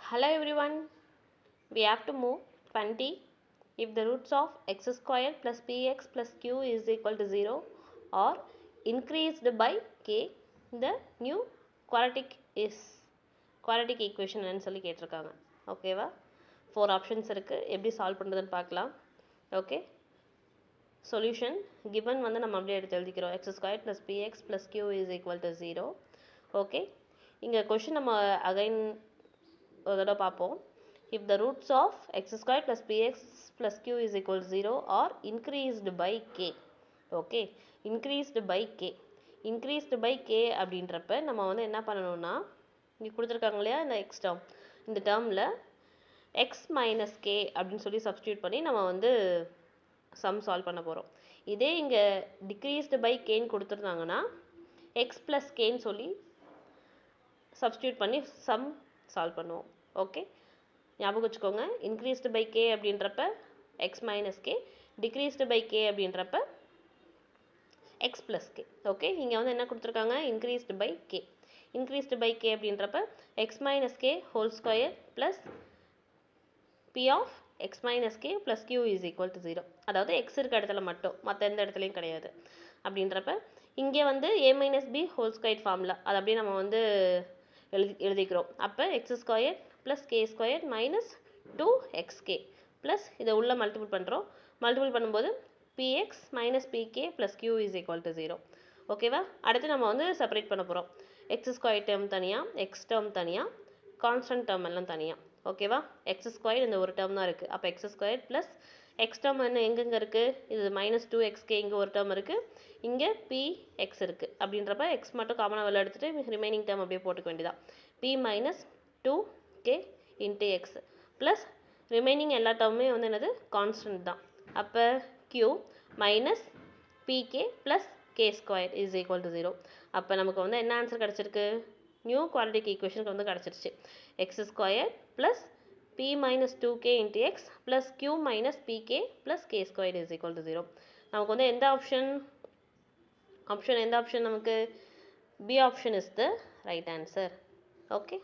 Hello everyone, we have to move 20 if the roots of x squared plus px plus q is equal to 0 or increased by k, the new quadratic equation ன்னு சொல்லி கேட்டிருக்காங்க. ஓகேவா? 4 options இருக்கு. எப்படி solve பண்ணுறதுன்னு பார்க்கலாம். Okay, solution given வந்து நம்ம அப்படியே எடுத்து எழுதிக்கிறோம். x squared plus px plus q is equal to 0. Okay, இங்கே கொஷின் நம்ம அகைன் ஒரு தடவை பார்ப்போம். If the roots of x squared plus px plus q is equal to 0 or increased by k. Okay, increased by k. increased by k அப்படின்றப்ப நம்ம வந்து என்ன பண்ணணும்னா, இங்கே கொடுத்துருக்காங்க இல்லையா இந்த x டேர்ம், இந்த டேர்மில் x மைனஸ் k அப்படின்னு சொல்லி சப்ஸ்டியூட் பண்ணி நம்ம வந்து சம் சால்வ் பண்ண போகிறோம். இதே இங்கே டிக்ரீஸ்டு பை கேன்னு கொடுத்துருந்தாங்கன்னா x ப்ளஸ் கேன்னு சொல்லி சப்ஸ்டியூட் பண்ணி சம் சால்வ் பண்ணுவோம். ஓகே, ஞாபகம் வச்சுக்கோங்க. இன்க்ரீஸ்டு பை கே அப்படின்றப்ப x minus k, decreased by k அப்படின்றப்ப எக்ஸ் ப்ளஸ் கே. ஓகே, இங்கே வந்து என்ன கொடுத்துருக்காங்க, increased by k. Increased by k அப்படின்றப்ப x minus k whole square plus p of x minus k plus q is equal to 0. அதாவது X இருக்க இடத்துல மட்டும், மற்ற எந்த இடத்துலையும் கிடையாது. அப்படின்றப்ப இங்கே வந்து a minus b whole square formula அதை அப்படியே நம்ம வந்து எழுதிக்கிறோம். அப்போ x square plus k square minus 2xk plus இதை உள்ள மல்டிபிள் பண்ணுறோம். மல்டிபிள் பண்ணும்போது px minus pk plus q is equal to 0. ஓகேவா? அடுத்து நம்ம வந்து செப்பரேட் பண்ண போகிறோம். எக்ஸ் ஸ்கொயர் டேர்ம் தனியாக, எக்ஸ் டேர்ம் தனியாக, கான்ஸ்டன்ட் டேர்ம் எல்லாம் தனியாக. ஓகேவா? எக்ஸ் ஸ்கொயர் இந்த ஒரு டேர்ம் தான் இருக்குது. அப்போ x square plus X term என்ன எங்கெங்கே இருக்குது, இது மைனஸ் 2xk இங்கே ஒரு டேர்ம் இருக்குது, இங்கே px இருக்குது. அப்படின்றப்ப எக்ஸ் மட்டும் காமனாக வெளில எடுத்துகிட்டு ரிமைனிங் டேர்ம் அப்படியே போட்டுக்க வேண்டியதான். p minus 2k into x plus remaining எல்லா டேர்முமே வந்து என்னது கான்ஸ்டன்ட் தான். அப்போ q minus pk plus k square is equal to 0. அப்போ நமக்கு வந்து என்ன ஆன்சர் கிடச்சிருக்கு, நியூ குவாட்ரடிக் ஈக்குவேஷனுக்கு வந்து கிடச்சிருச்சு. X square plus p minus 2k into x plus q minus pk plus k square is equal to 0. நமக்கு வந்து எந்த ஆப்ஷன் நமக்கு B option is the right answer. Okay.